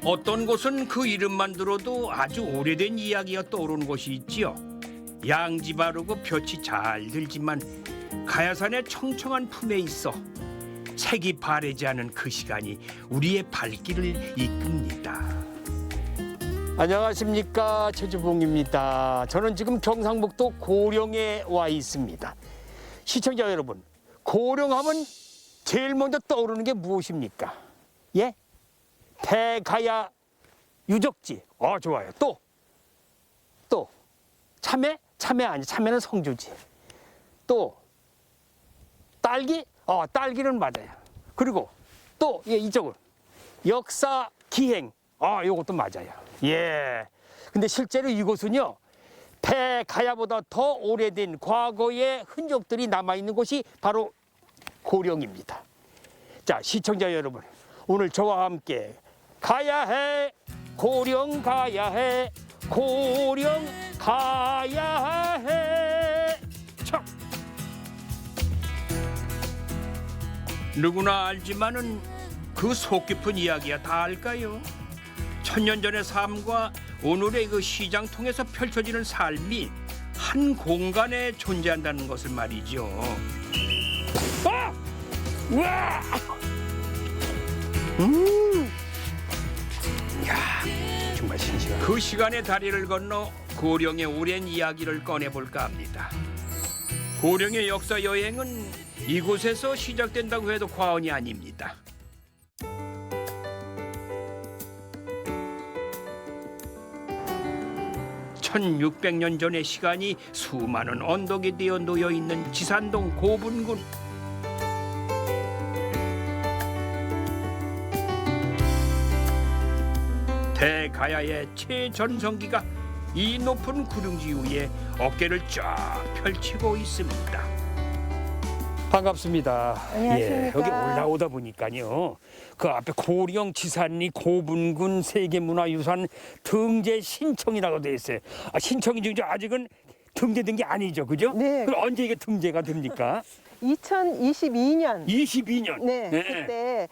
어떤 곳은 그 이름만 들어도 아주 오래된 이야기가 떠오르는 곳이 있지요. 양지 바르고 볕이 잘 들지만 가야산의 청청한 품에 있어 색이 바래지 않은 그 시간이 우리의 발길을 이끕니다. 안녕하십니까, 최주봉입니다. 저는 지금 경상북도 고령에 와 있습니다. 시청자 여러분, 고령하면 제일 먼저 떠오르는 게 무엇입니까? 예? 대가야 유적지. 좋아요. 또 참외? 참외 아니, 참외는 성주지. 또 딸기? 딸기는 맞아요. 그리고 또 이쪽은 역사 기행. 요것도 맞아요. 예. 근데 실제로 이곳은요, 대가야보다 더 오래된 과거의 흔적들이 남아있는 곳이 바로 고령입니다. 자, 시청자 여러분, 오늘 저와 함께 가야해, 고령 가야해, 고령 가야해. 참. 누구나 알지만은 그 속 깊은 이야기야 다 알까요? 천년 전의 삶과 오늘의 그 시장 통해서 펼쳐지는 삶이 한 공간에 존재한다는 것을 말이죠. 우와! 야, 정말 신기하다. 그 시간의 다리를 건너 고령의 오랜 이야기를 꺼내볼까 합니다. 고령의 역사 여행은 이곳에서 시작된다고 해도 과언이 아닙니다. 1600년 전의 시간이 수많은 언덕에 되어 놓여있는 지산동 고분군. 대가야의 최전성기가 이 높은 구릉지 위에 어깨를 쫙 펼치고 있습니다. 반갑습니다. 안녕하십니까. 여기 올라오다 보니까요, 그 앞에 고령 지산리 고분군 세계문화유산 등재 신청이라고 돼 있어요. 신청이 중에 아직은 등재된 게 아니죠, 그죠? 네. 그럼 언제 이게 등재가 됩니까? 2022년 22년. 네, 그때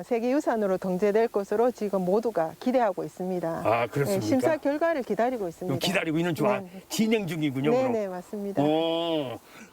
세계유산으로 등재될 것으로 지금 모두가 기대하고 있습니다. 그렇습니까? 심사 결과를 기다리고 있습니다. 기다리고 있는 중 네. 진행 중이군요. 네, 그럼. 네, 맞습니다.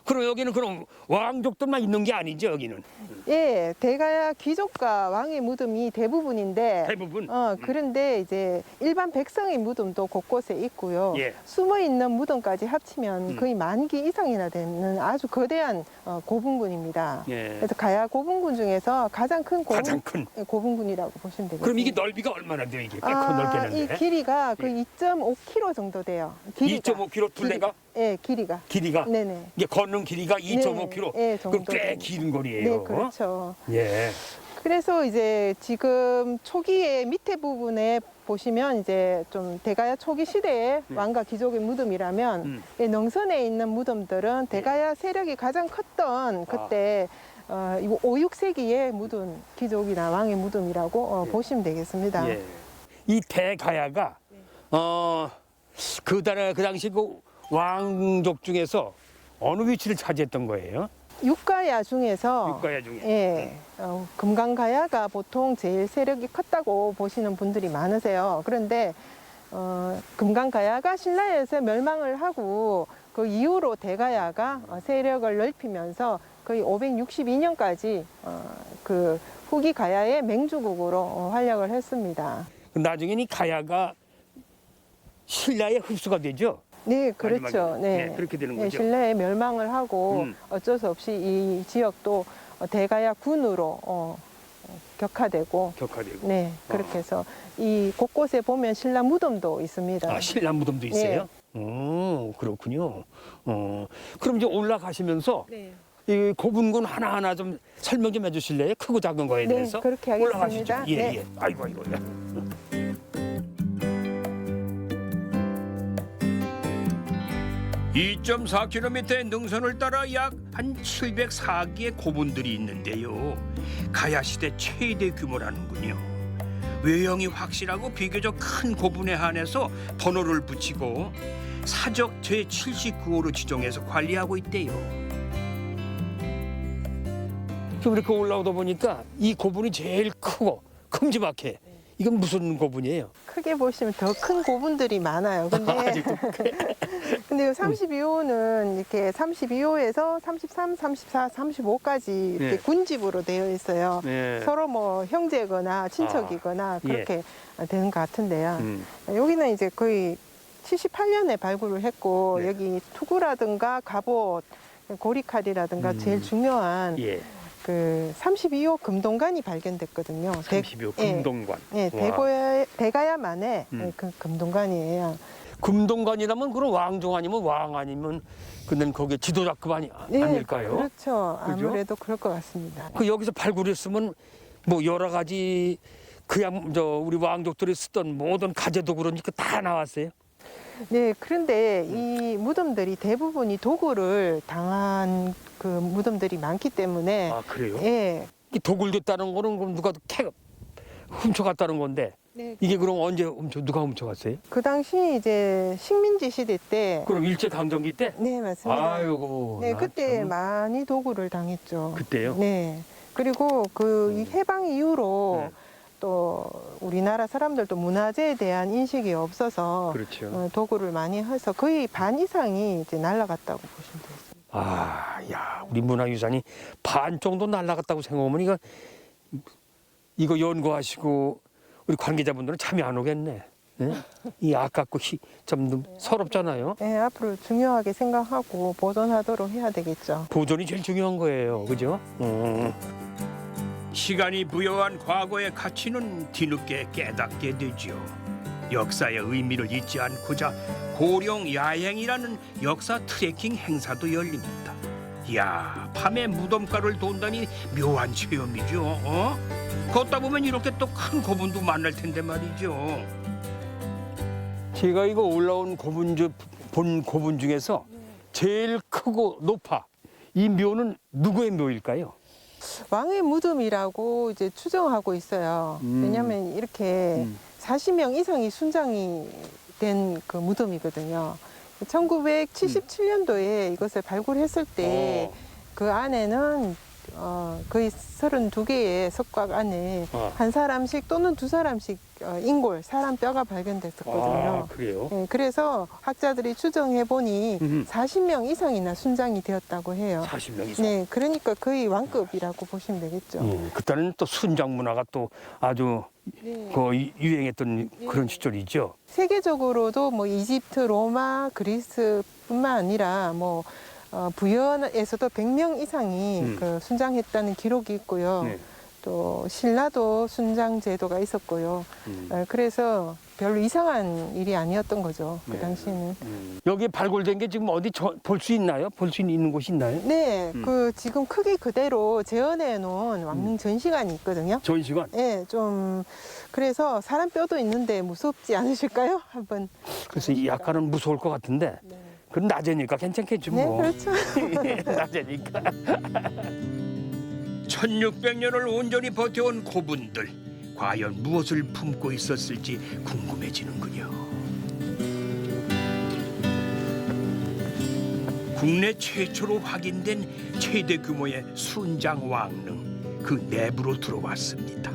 그럼 여기는 그럼 왕족들만 있는 게 아니죠, 여기는? 예, 대가야 귀족과 왕의 무덤이 대부분인데 대부분. 그런데 이제 일반 백성의 무덤도 곳곳에 있고요. 예. 숨어 있는 무덤까지 합치면 거의 10,000기 이상이나 되는 아주 거대한 고분군입니다. 예. 그래서 가야 고분군 중에서 가장 큰 가장 큰. 고분군이라고 보시면 되겠습니다. 그럼 이게 넓이가 얼마나 돼요, 이게? 꽤큰 넓겠는데? 이 길이가 거의 2.5km 정도 돼요. 길이가. 2.5km 둘레가? 예, 길이가. 길이가? 네네. 이게 걷는 길이가 2.5km. 네, 그럼 정도 꽤 됩니다. 긴 거리예요. 네, 그렇죠. 예. 그래서 이제 지금 초기의 밑에 부분에 보시면 이제 좀 대가야 초기 시대의 왕과 귀족의 무덤이라면 이 능선에 있는 무덤들은 대가야 세력이 가장 컸던 그때 이거 5, 6세기의 무덤, 귀족이나 왕의 무덤이라고 보시면 되겠습니다. 예. 이 대가야가 그 당시 그 왕족 중에서 어느 위치를 차지했던 거예요? 육가야 중에서 육가야 중에. 예, 금강가야가 보통 제일 세력이 컸다고 보시는 분들이 많으세요. 그런데 금강가야가 신라에서 멸망을 하고 그 이후로 대가야가 세력을 넓히면서 거의 562년까지 그 후기 가야의 맹주국으로 활약을 했습니다. 나중에는 이 가야가 신라에 흡수가 되죠? 네, 그렇죠. 마지막에. 네, 네, 그렇게 되는 네, 거죠. 신라에 멸망을 하고 어쩔 수 없이 이 지역도 대가야 군으로 격화되고 격화되고. 네, 그렇게 해서 이 곳곳에 보면 신라 무덤도 있습니다. 신라 무덤도 있어요? 그렇군요. 그럼 이제 올라가시면서 네. 이 고분군 하나하나 좀 설명 좀 해주실래요? 크고 작은 거에 네, 대해서? 그렇게 하겠습니다. 올라가시죠. 예, 네. 예. 아이고. 2.4km의 능선을 따라 약 한 704기의 고분들이 있는데요. 가야시대 최대 규모라는군요. 외형이 확실하고 비교적 큰 고분에 한해서 번호를 붙이고 사적 제79호로 지정해서 관리하고 있대요. 좀 이렇게 올라오다 보니까 이 고분이 제일 크고 큼지막해. 이건 무슨 고분이에요? 크게 보시면 더 큰 고분들이 많아요. 근데 근데 32호는 이렇게 32호에서 33, 34, 35까지 이렇게 네. 군집으로 되어 있어요. 네. 서로 뭐 형제거나 친척이거나 예. 그렇게 되는 것 같은데요. 음. 여기는 이제 거의 78년에 발굴을 했고 네. 여기 투구라든가 갑옷, 고리칼이라든가 제일 중요한 예. 그 32호 금동관이 발견됐거든요. 32호 예. 금동관. 예, 와. 대가야만의 음. 그 금동관이에요. 금동관이라면 그런 왕종 아니면 왕 아니면 근데 거기에 지도자급 아닐까요? 그렇죠. 그죠? 아무래도 그럴 것 같습니다. 그 여기서 발굴했으면 뭐 여러 가지 그냥 우리 왕족들이 쓰던 모든 가재도 그러니까 다 나왔어요. 네, 그런데 이 무덤들이 대부분이 도굴을 당한 그 무덤들이 많기 때문에 아 그래요? 예. 이 도굴됐다는 거는 그럼 누가 훔쳐갔다는 건데 네, 이게 그럼 언제 누가 훔쳐갔어요? 그 당시 이제 식민지 시대 때 그럼 일제 강점기 때? 네, 맞습니다. 아이고. 네, 나 그때 참. 많이 도굴을 당했죠. 그때요? 네. 그리고 그 이 해방 이후로 네. 또 우리나라 사람들도 문화재에 대한 인식이 없어서 그렇죠. 도굴을 많이 해서 거의 반 이상이 이제 날아갔다고 보시면 되겠습니다. 아, 야, 우리 문화유산이 반 정도 날아갔다고 생각하면 이거 연구하시고 우리 관계자분들은 잠이 안 오겠네. 네? 이 아깝고 좀 서럽잖아요. 네, 앞으로 중요하게 생각하고 보존하도록 해야 되겠죠. 보존이 제일 중요한 거예요, 그죠? 시간이 부여한 과거의 가치는 뒤늦게 깨닫게 되지요. 역사의 의미를 잊지 않고자 고령 야행이라는 역사 트레킹 행사도 열립니다. 이야, 밤에 무덤가를 돈다니 묘한 체험이죠. 걷다 보면 이렇게 또 큰 고분도 만날 텐데 말이죠. 제가 이거 올라온 본 고분 중에서 제일 크고 높아. 이 묘는 누구의 묘일까요? 왕의 무덤이라고 이제 추정하고 있어요. 왜냐하면 이렇게 40명 이상이 순장이 된 그 무덤이거든요. 1977년도에 이것을 발굴했을 때 그 안에는 거의 32개의 석곽 안에 한 사람씩 또는 두 사람씩 인골, 사람 뼈가 발견됐었거든요. 아, 그래요? 네, 그래서 학자들이 추정해 보니 40명 이상이나 순장이 되었다고 해요. 40명 이상. 네, 그러니까 거의 왕급이라고 보시면 되겠죠. 그때는 또 순장 문화가 또 아주 네. 유행했던 그런 시절이죠. 세계적으로도 뭐 이집트, 로마, 그리스뿐만 아니라 뭐 부여에서도 100명 이상이 그 순장했다는 기록이 있고요. 네. 또 신라도 순장 제도가 있었고요. 그래서 별로 이상한 일이 아니었던 거죠. 그 네. 당시에는. 여기 발굴된 게 지금 어디 볼 수 있나요? 볼 수 있는 곳이 있나요? 네, 그 지금 크기 그대로 재현해 놓은 왕릉 전시관이 있거든요. 전시관. 네, 좀 그래서 사람 뼈도 있는데 무섭지 않으실까요? 한번. 그래서 약간은 무서울 것 같은데 네, 그건 낮에니까 괜찮겠죠 네 뭐. 그렇죠. 낮에니까. 1600년을 온전히 버텨온 고분들, 과연 무엇을 품고 있었을지 궁금해지는군요. 국내 최초로 확인된 최대 규모의 순장 왕릉, 그 내부로 들어왔습니다.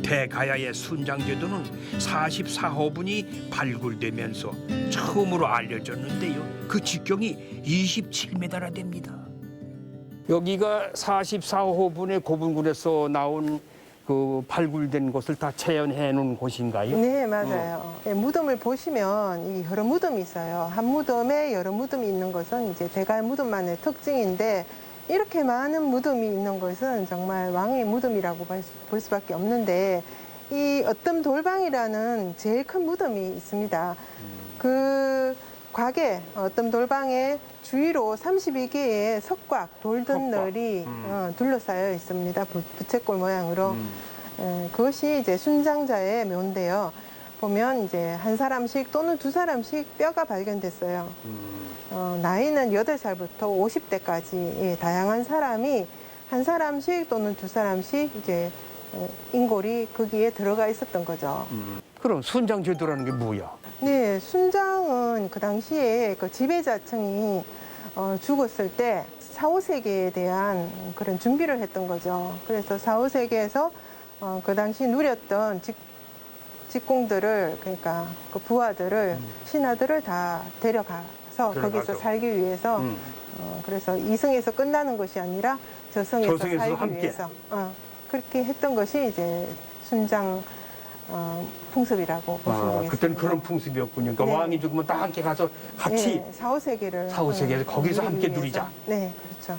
대가야의 순장제도는 44호분이 발굴되면서 처음으로 알려졌는데요. 그 직경이 27m나 됩니다. 여기가 44호분의 고분군에서 나온 그 발굴된 것을 다 재현해 놓은 곳인가요? 네, 맞아요. 네, 무덤을 보시면 이 여러 무덤이 있어요. 한 무덤에 여러 무덤이 있는 것은 이제 대가야 무덤만의 특징인데 이렇게 많은 무덤이 있는 것은 정말 왕의 무덤이라고 볼 수밖에 없는데 이 어뜸 돌방이라는 제일 큰 무덤이 있습니다. 그 곽에 어뜸 돌방에 주위로 32개의 석곽, 돌던널이 둘러싸여 있습니다. 부채꼴 모양으로. 그것이 이제 순장자의 묘인데요. 보면 이제 한 사람씩 또는 두 사람씩 뼈가 발견됐어요. 나이는 8살부터 50대까지 다양한 사람이 한 사람씩 또는 두 사람씩 이제 인골이 거기에 들어가 있었던 거죠. 그럼 순장제도라는 게 뭐야? 네, 순장은 그 당시에 그 지배자층이 죽었을 때 사후세계에 대한 그런 준비를 했던 거죠. 그래서 사후세계에서 그 당시 누렸던 직공들을 그러니까 그 부하들을 신하들을 다 데려가서 거기서 살기 위해서 그래서 이승에서 끝나는 것이 아니라 저승에서 살기 함께. 위해서 그렇게 했던 것이 이제 순장 풍습이라고 보시면 되겠습니다. 그때는 그런 풍습이었군요. 그러니까 네. 왕이 죽으면 다 함께 가서 같이 네, 4, 5세기를 4, 5세기에서 거기서 함께 누리자. 네, 그렇죠.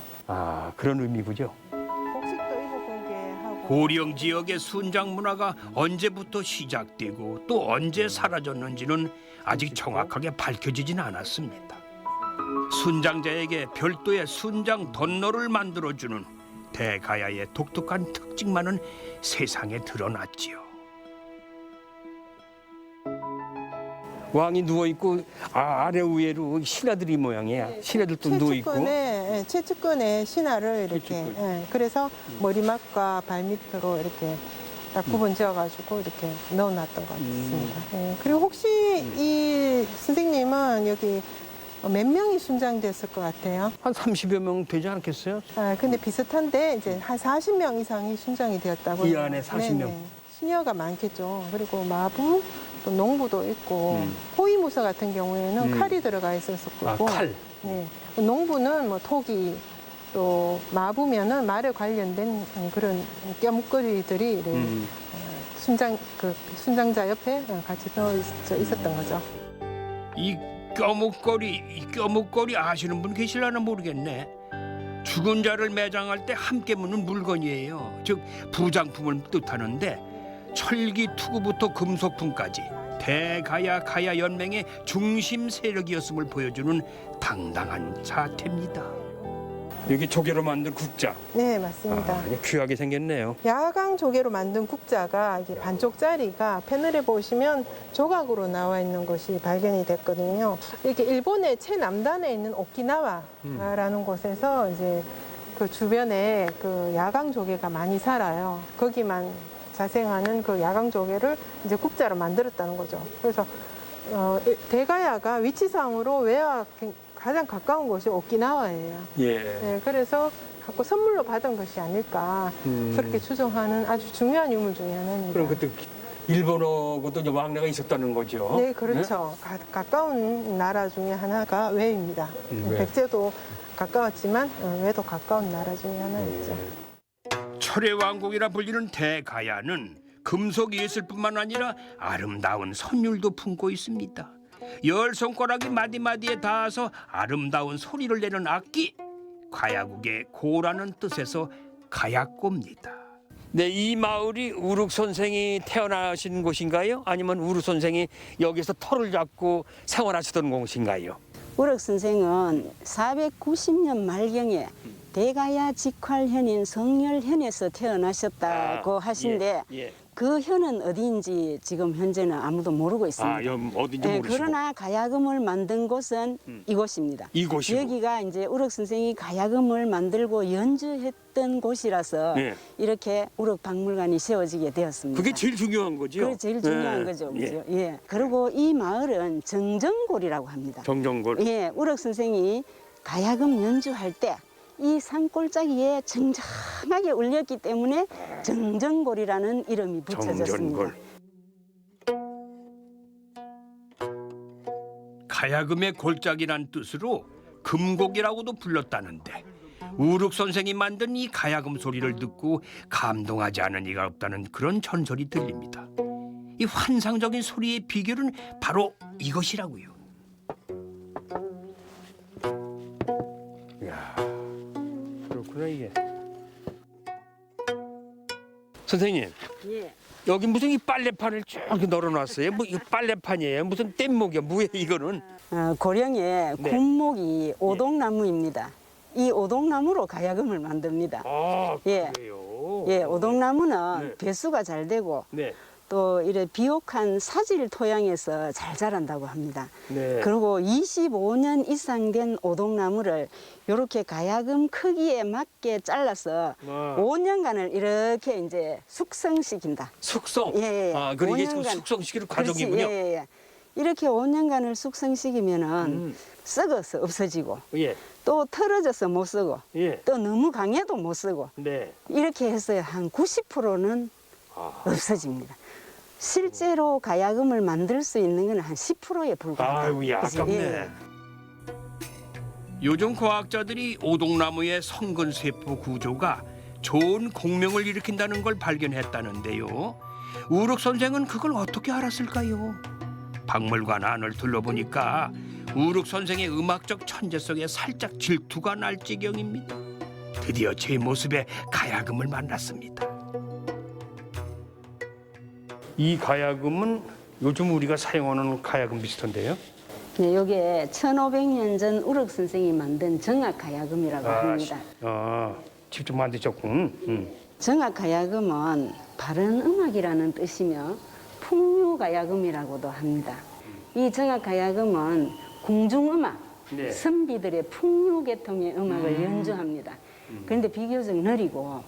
그런 의미군요. 곡식도 입어보게 하고 고령 지역의 순장 문화가 언제부터 시작되고 또 언제 사라졌는지는 아직 정확하게 밝혀지진 않았습니다. 순장자에게 별도의 순장 덧노를 만들어주는 대가야의 독특한 특징만은 세상에 드러났지요. 왕이 누워 있고 아래 위로 신하들이 모양이야. 신하들도 누워 있고. 최측근에 신하를 이렇게 최측근. 그래서 머리맡과 발밑으로 이렇게 딱 구분 지어가지고 이렇게 넣어놨던 것 같습니다. 그리고 혹시 이 선생님은 여기 몇 명이 순장됐을 것 같아요? 한 30여 명 되지 않겠어요? 근데 비슷한데 이제 한 40명 이상이 순장이 되었다고. 이 안에 40명. 네네. 시녀가 많겠죠. 그리고 마부, 또 농부도 있고 호위무사 같은 경우에는 칼이 들어가 있었었고. 칼. 네. 농부는 뭐 토기, 또 마부면은 말에 관련된 그런 껴묵거리들이 순장자 옆에 같이 넣어 있었던 거죠. 이 껴묵거리 아시는 분 계실려나 모르겠네. 죽은 자를 매장할 때 함께 묻는 물건이에요. 즉 부장품을 뜻하는데 철기 투구부터 금속품까지 대가야 연맹의 중심 세력이었음을 보여주는 당당한 자태입니다. 여기 조개로 만든 국자. 네, 맞습니다. 귀하게 생겼네요. 야광 조개로 만든 국자가 이제 반쪽짜리가 패널에 보시면 조각으로 나와 있는 것이 발견이 됐거든요. 이렇게 일본의 최남단에 있는 오키나와라는 곳에서 이제 그 주변에 그 야광 조개가 많이 살아요. 거기만 자생하는 그 야광 조개를 이제 국자로 만들었다는 거죠. 그래서 대가야가 위치상으로 외와 가장 가까운 곳이 오키나와예요. 예. 네, 그래서 갖고 선물로 받은 것이 아닐까 그렇게 추정하는 아주 중요한 유물 중에 하나입니다. 그럼 그때 일본어고도 이제 왕래가 있었다는 거죠? 네, 그렇죠. 가까운 나라 중에 하나가 외입니다. 외. 백제도 가까웠지만 외도 가까운 나라 중에 하나였죠. 철의 왕국이라 불리는 대가야는 금속 예술뿐만 아니라 아름다운 선율도 품고 있습니다. 열 손가락이 마디마디에 닿아서 아름다운 소리를 내는 악기, 가야국의 고라는 뜻에서 가야꼬입니다. 네, 이 마을이 우륵 선생이 태어나신 곳인가요? 아니면 우륵 선생이 여기서 터를 잡고 생활하시던 곳인가요? 우륵 선생은 490년 말경에 대가야 직활현인 성열현에서 태어나셨다고 하신데 예. 그 현은 어디인지 지금 현재는 아무도 모르고 있습니다. 어딘지 네, 모르시고. 그러나 가야금을 만든 곳은 이곳입니다. 이곳이고. 여기가 이제 우륵 선생이 가야금을 만들고 연주했던 곳이라서 예. 이렇게 우륵 박물관이 세워지게 되었습니다. 그게 제일 중요한 거죠? 그게 제일 중요한 예. 거죠. 예. 그죠? 예. 그리고 이 마을은 정정골이라고 합니다. 정정골. 예, 우륵 선생이 가야금 연주할 때 이 산골짜기에 정정하게 울렸기 때문에 정정골이라는 이름이 붙여졌습니다. 정정골. 가야금의 골짜기란 뜻으로 금곡이라고도 불렀다는데 우륵 선생이 만든 이 가야금 소리를 듣고 감동하지 않은 이가 없다는 그런 전설이 들립니다. 이 환상적인 소리의 비결은 바로 이것이라고요. 이야, 그렇구나 이게. 선생님, 예. 여기 무슨 이 빨래판을 쭉 널어놨어요? 뭐 이 빨래판이에요? 무슨 뗏목이야? 뭐야 이거는? 고령의 네. 군목이 오동나무입니다. 이 오동나무로 가야금을 만듭니다. 아, 예. 그래요? 예, 오동나무는 네. 배수가 잘 되고 네. 또 이래 비옥한 사질 토양에서 잘 자란다고 합니다. 네. 그리고 25년 이상 된 오동나무를 이렇게 가야금 크기에 맞게 잘라서 5년간을 이렇게 이제 숙성시킨다. 숙성. 예, 예. 아, 그럼 이게 5년간. 숙성시키는 그렇지, 과정이군요. 예, 예. 이렇게 5년간을 숙성시키면은 썩어서 없어지고 예. 또 털어져서 못 쓰고 예. 또 너무 강해도 못 쓰고 네. 이렇게 해서 한 90%는 아. 없어집니다. 실제로 가야금을 만들 수 있는 건 한 10%에 불과하다. 아유, 야, 그래서, 아깝네. 요즘 과학자들이 오동나무의 성근세포 구조가 좋은 공명을 일으킨다는 걸 발견했다는데요. 우륵 선생은 그걸 어떻게 알았을까요? 박물관 안을 둘러보니까 우륵 선생의 음악적 천재성에 살짝 질투가 날 지경입니다. 드디어 제 모습에 가야금을 만났습니다. 이 가야금은 요즘 우리가 사용하는 가야금 비슷한데요? 네, 이게 1500년 전 우륵 선생이 만든 정악 가야금이라고 합니다. 직접 만드셨군. 정악 가야금은 바른 음악이라는 뜻이며 풍류 가야금이라고도 합니다. 이 정악 가야금은 궁중음악, 네. 선비들의 풍류 계통의 음악을 연주합니다. 그런데 비교적 느리고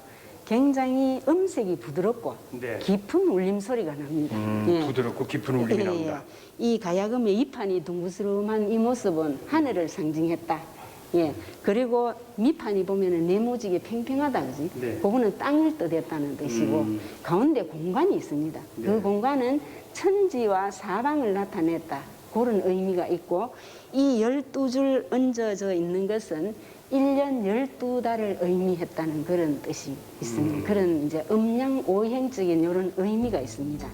굉장히 음색이 부드럽고 네. 깊은 울림 소리가 납니다. 예. 부드럽고 깊은 울림이 예, 나온다. 이 가야금의 이판이 둥그스름한 이 모습은 하늘을 상징했다. 예. 그리고 밑판이 보면은 네모지게 팽팽하다, 그지? 네. 그거는 땅을 뜻했다는 뜻이고 가운데 공간이 있습니다. 네. 그 공간은 천지와 사방을 나타냈다. 그런 의미가 있고 이 12줄 얹어져 있는 것은 1년 12달을 의미했다는 그런 뜻이 있습니다. 그런 이제 음양 오행적인 이런 의미가 있습니다.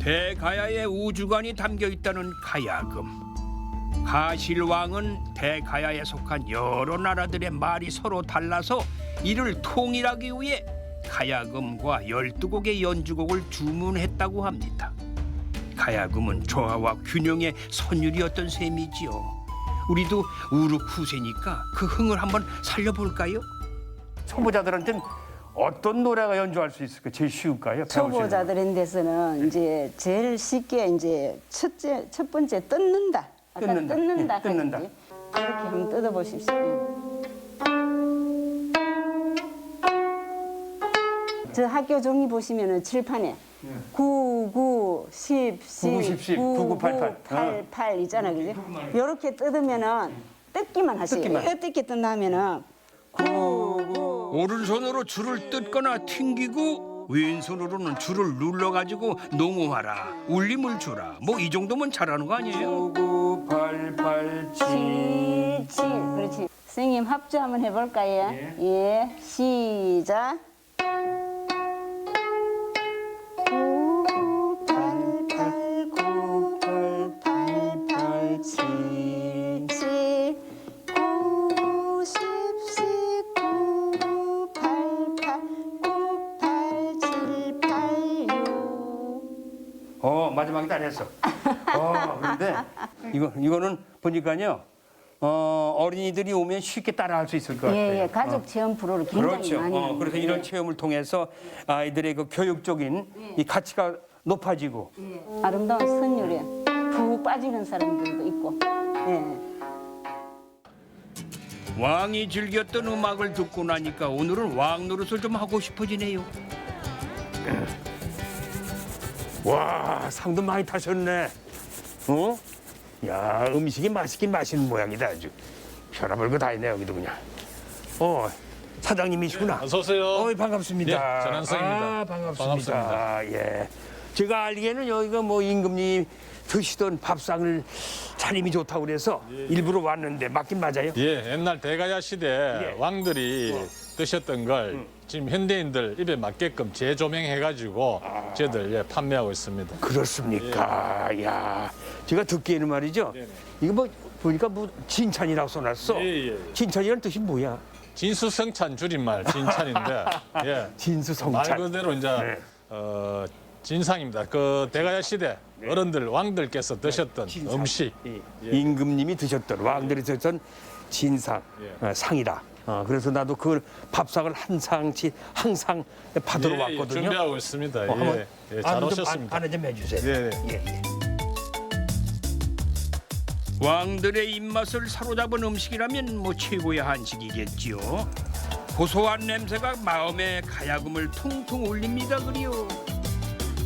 대가야의 우주관이 담겨 있다는 가야금. 가실왕은 대가야에 속한 여러 나라들의 말이 서로 달라서 이를 통일하기 위해 가야금과 12곡의 연주곡을 주문했다고 합니다. 가야금은 조화와 균형의 선율이었던 셈이지요. 우리도 우륵 후세니까 그 흥을 한번 살려볼까요? 초보자들한테는 어떤 노래가 연주할 수 있을까? 제일 쉬울까요? 초보자들인 데서는 이제 제일 쉽게 이제 첫 번째 뜯는다. 아까 뜯는다. 뜯는다. 예, 뜯는다. 하지. 이렇게 한번 뜯어보십시오. 저 학교 종이 보시면은 칠판에 9, 9, 10, 9, 10, 10, 9, 9, 8, 8. 8, 8 있잖아, 그지? 요렇게 뜯으면은 뜯기만 하세요. 뜯기만. 뜯기 뜯다면은 9, 9. 오른손으로 줄을 뜯거나 튕기고 왼손으로는 줄을 눌러가지고 농호하라, 울림을 주라. 뭐 이 정도면 잘하는 거 아니에요? 9, 8, 8, 7. 7. 그렇지. 선생님 합주 한번 해볼까요? 예. 시작. 9, 8, 8, 9, 8, 8, 7, 7, 9, 10, 10, 9, 8, 8, 9, 8, 7, 8, 6. 마지막에 다 했어. 그런데 이거는 보니까요. 어린이들이 오면 쉽게 따라할 수 있을 것 같아요. 예, 가족 체험 프로를 굉장히 그렇죠. 많이 합니다. 그래서 이런 체험을 통해서 아이들의 그 교육적인 이 가치가 높아지고 아름다운 선율에 푹 빠지는 사람들도 있고. 예. 왕이 즐겼던 음악을 듣고 나니까 오늘은 왕 노릇을 좀 하고 싶어지네요. 와, 상도 많이 타셨네. 야, 음식이 맛있긴 맛있는 모양이다 아주. 별의별 거 다 있네 여기도 그냥. 사장님이시구나. 어서 오세요. 반갑습니다. 예, 전한성입니다. 반갑습니다. 예. 제가 알기에는 여기가 뭐 임금님 드시던 밥상을 차림이 좋다고 그래서 일부러 왔는데 맞긴 맞아요? 예, 옛날 대가야 시대 예. 왕들이 드셨던 걸 지금 현대인들 입에 맞게끔 재조명해가지고 저희들 판매하고 있습니다. 그렇습니까? 야, 제가 듣기에는 말이죠. 네네. 이거 뭐 보니까 뭐 진찬이라고 써놨어. 예. 진찬이라는 뜻이 뭐야? 진수성찬 줄임말 진찬인데 예, 말 진수성찬. 그대로 이제 네. 진상입니다. 그 대가야 시대 어른들 왕들께서 드셨던 진상. 음식. 임금님이 드셨던 왕들이 드셨던 진상 예. 상이다. 그래서 나도 그 밥상을 한 상치 항상 받으러 예, 왔거든요. 준비하고 있습니다. 한번 잘 오셨습니다. 안내 좀 해주세요. 예. 예. 왕들의 입맛을 사로잡은 음식이라면 뭐 최고의 한식이겠지요. 고소한 냄새가 마음의 가야금을 퉁퉁 울립니다. 그리요.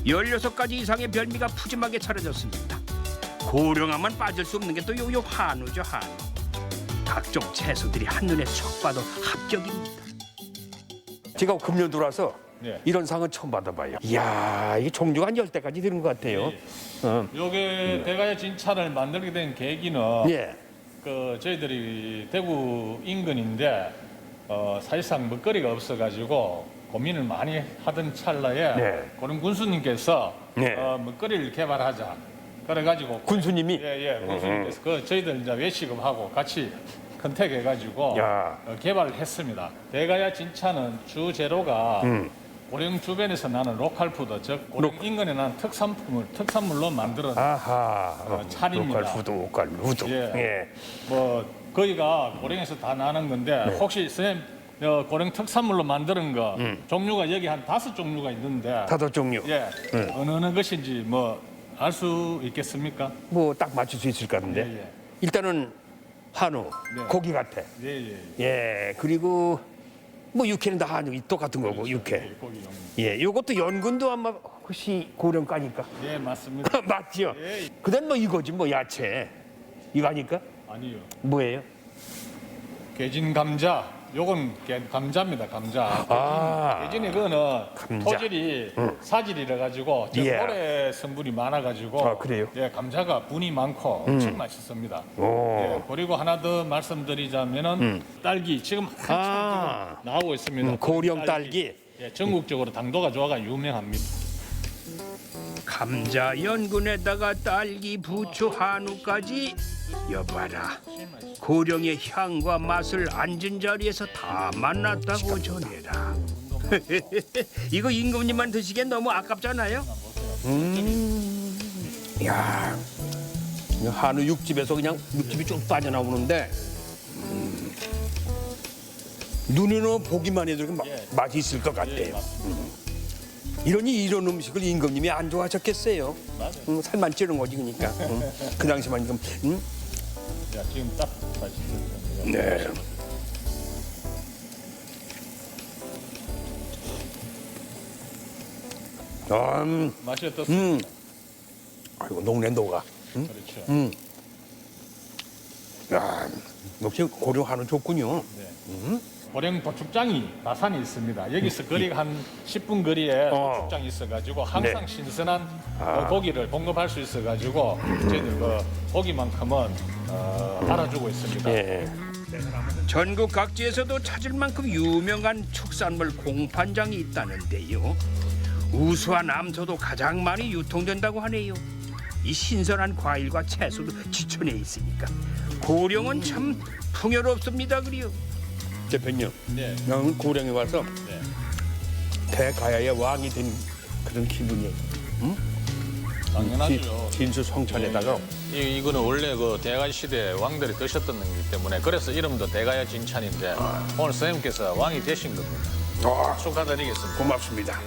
16가지 이상의 별미가 푸짐하게 차려졌습니다. 고령하면 빠질 수 없는 게 또 요 한우죠, 한우. 각종 채소들이 한눈에 쏙 봐도 합격입니다. 제가 금년 들어와서 네. 이런 상은 처음 받아봐요. 이야, 이게 종류가 한 10대까지 되는 것 같아요. 요게 대가야 진찬을 만들게 된 계기는 예. 그 저희들이 대구 인근인데 사실상 먹거리가 없어가지고 고민을 많이 하던 찰나에 네. 고령 군수님께서 네. 먹거리를 개발하자 그래가지고 군수님이? 예예 군수님께서 그 저희들 이제 외식업하고 같이 컨택해가지고 야. 개발을 했습니다. 대가야 진차는 주 재료가 고령 주변에서 나는 로컬 푸드 즉 고령 인근에 나는 특산물로 만들어 아하. 차립니다. 로컬 푸드. 예. 예. 뭐 거기가 고령에서 다 나는 건데 네. 혹시 선생님 고령 특산물로 만드는 거 종류가 여기 한 5종류가 있는데 5종류. 예 어느 것인지 뭐 알 수 있겠습니까? 뭐 딱 맞출 수 있을 것 같은데. 예. 일단은 한우, 네. 고기 같아. 예예 예. 그리고 뭐 육회는 다 한우 똑같은 거고 그렇죠. 육회. 고기 종류. 예. 요것도 연근도 아마 혹시 고령가니까. 예 맞습니다. 맞죠? 예. 그다음 뭐 이거지 뭐 야채. 이거 아닐까? 아니요 뭐예요? 개진 감자 요건 감자입니다 감자. 아. 개진이 그거는 감자. 토질이 사질이라 가지고 예. 모래 성분이 많아 가지고 아, 그래요? 예 감자가 분이 많고 엄청 맛있습니다. 오. 예, 그리고 하나 더 말씀드리자면은 딸기 지금 한참 아. 지금 나오고 있습니다. 고령 딸기. 예, 전국적으로 당도가 좋아가 유명합니다. 감자 연근에다가 딸기, 부추, 한우까지 여봐라. 고령의 향과 맛을 앉은 자리에서 다 만났다고 전해라. 이거 임금님만 드시기엔 너무 아깝잖아요. 야, 한우 육즙에서 그냥 육즙이 쭉 빠져나오는데 눈으로 보기만 해도 이렇게 맛이 있을 것 같아요. 이러니 이런 음식을 임금님이 안 좋아하셨겠어요. 맞아요. 살만 찌는 거지 그러니까. 그 당시만 지금. 야, 지금 딱 맛있어요. 네. 맛이 어떻습니까? 아이고 녹네 녹아. 그렇죠. 야, 역시 고령 한우 좋군요. 네. 고령 도축장이 마산에 있습니다. 여기서 거리가 한 10분 거리에 도축장이 있어가지고 항상 네. 신선한 고기를 공급할 수 있어가지고 저희들 그 고기만큼은 알아주고 있습니다. 예. 전국 각지에서도 찾을 만큼 유명한 축산물 공판장이 있다는데요. 우수한 암소도 가장 많이 유통된다고 하네요. 이 신선한 과일과 채소도 지천에 있으니까 고령은 참 풍요롭습니다. 그리요. 대표님, 네. 나는 고령에 와서 네. 대가야의 왕이 된 그런 기분이에요. 당연하죠. 진수 성찬에다가 이거는 원래 그 대가야 시대 왕들이 드셨던 거기 때문에 그래서 이름도 대가야 진찬인데 오늘 선생님께서 왕이 되신 겁니다. 축하드리겠습니다. 고맙습니다.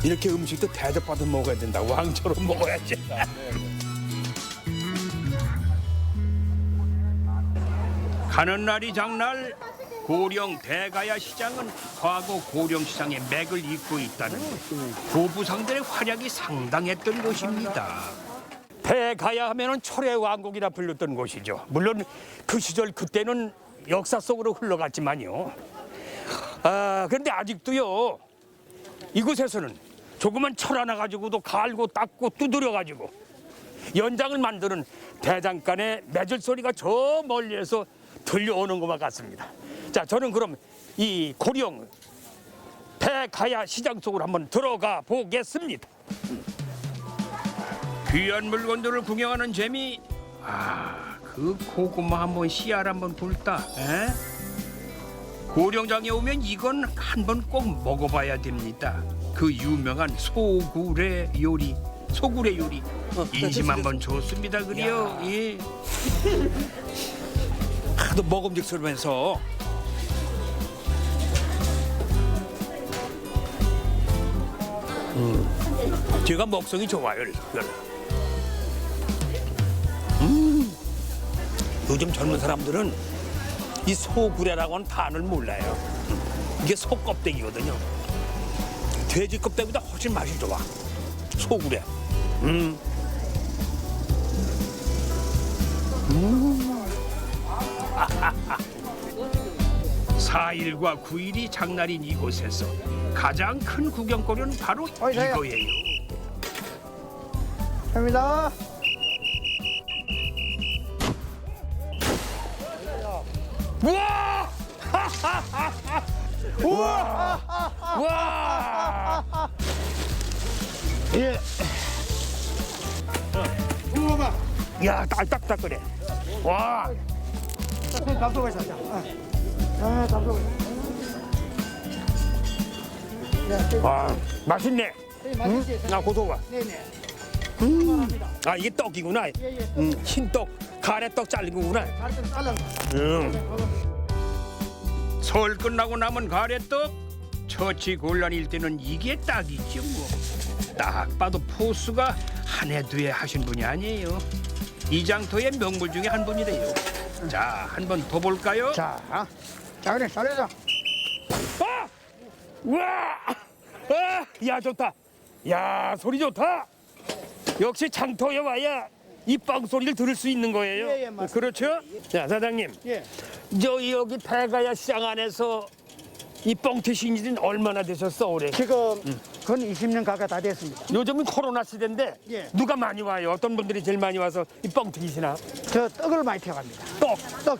이렇게 음식도 대접받아 먹어야 된다. 왕처럼 먹어야지. 가는 날이 장날 고령 대가야 시장은 과거 고령 시장의 맥을 잇고 있다는 고부상들의 활약이 상당했던 곳입니다. 대가야 하면은 철의 왕국이라 불렸던 곳이죠. 물론 그 시절 그때는 역사 속으로 흘러갔지만요. 그런데 아직도요. 이곳에서는 조그만 철 하나 가지고도 갈고 닦고 두드려 가지고 연장을 만드는 대장간의 매질 소리가 저 멀리에서 들려오는 것만 같습니다. 자, 저는 그럼 이 고령 대가야 시장 속으로 한번 들어가 보겠습니다. 귀한 물건들을 구경하는 재미. 그 고구마 한번 씨알 한번 굴다. 에? 고령장에 오면 이건 한번 꼭 먹어봐야 됩니다. 그 유명한 소굴의 요리. 인심 한번 좋습니다. 그래요. 예. 하도 먹음직스러면서 제가 먹성이 좋아요. 요즘 젊은 사람들은 이 소구레라고 하는 단어를 몰라요. 이게 소 껍데기거든요. 돼지 껍데기보다 훨씬 맛이 좋아. 소구레. 4일과 9일이 장날인 이곳에서 가장 큰 구경거리는 바로 이거예요. 갑니다. 우와! 우와! 우와! 예. 우와. 야, 딱딱거려. 와! 담소가 있어. 아, 담소. 와, 맛있네. 아, 고소가. 네네. 아, 이게 떡이구나. 흰떡, 가래떡 잘린 거구나. 잘좀 잘라서. 설 끝나고 남은 가래떡 처치곤란일 때는 이게 딱이죠 뭐. 딱 봐도 포수가 한 해 두 해 하신 분이 아니에요. 이장터의 명물 중에 한 분이래요. 자, 한 번 더 볼까요? 자, 자 그래 잘해줘. 아! 우와! 아! 야, 좋다. 야, 소리 좋다. 역시 장터에 와야 이 빵 소리를 들을 수 있는 거예요. 예, 예, 맞습니다. 그렇죠? 자, 사장님. 예. 저 여기 대가야 시장 안에서 이 뻥 트신 지는 얼마나 되셨어, 올해? 지금 건 20년 가까이 다 됐습니다. 요즘은 코로나 시대인데 예. 누가 많이 와요? 어떤 분들이 제일 많이 와서 이 뻥 트시나? 저 떡을 많이 태갑니다. 떡. 저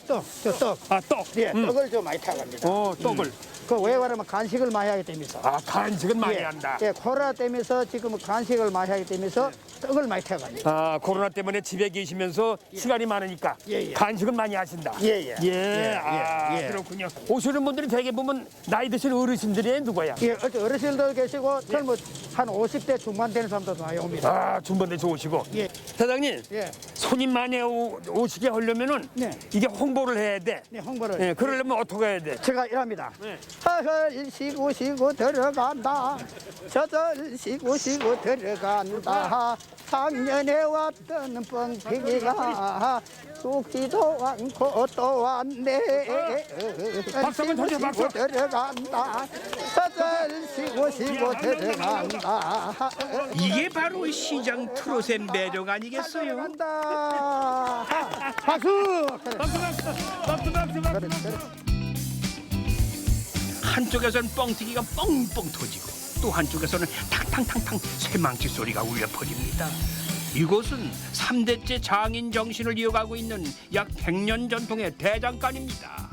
떡. 아, 떡. 예, 떡을 좀 많이 태갑니다. 떡을. 그 왜 그러면 간식을 많이 하기 때문에서. 아, 간식은 많이 예, 한다. 예, 코로나 때문에서 지금 간식을 많이 하기 때문에서 떡을 많이 태갑니다. 아, 코로나 때문에 집에 계시면서 시간이 많으니까 예, 예. 간식은 많이 하신다. 예, 예. 예, 아, 예. 그렇군요. 오시는 분들이 대개 보면 나이 드신 어르신들이 누구야? 예, 어르신들 계시고 젊은 한 50대 중반 되는 사람들도 많이 옵니다. 아, 중반대 좋으시고. 예, 사장님, 예, 손님 많이 오시게 하려면은 네. 이게 홍보를 해야 돼. 네, 홍보를. 예, 그러려면 어떻게 해야 돼? 제가 이랍니다. 네. 허허 쉬고 쉬고 들어간다. 저절 쉬고 쉬고 들어간다. 작년에 왔던 뻥튀기가 죽지도 않고 또 왔네. 박수 한번 쳐줘, 박수. 쉬고 들어간다. 저절 쉬고 쉬고 들어간다. 이게 바로 시장 트롯의 매력 아니겠어요? 들어간다. 박수. 한쪽에서는 뻥튀기가 뻥뻥 터지고 또 한쪽에서는 탕탕탕탕 쇠망치 소리가 울려 퍼집니다. 이곳은 3대째 장인 정신을 이어가고 있는 약 100년 전통의 대장간입니다.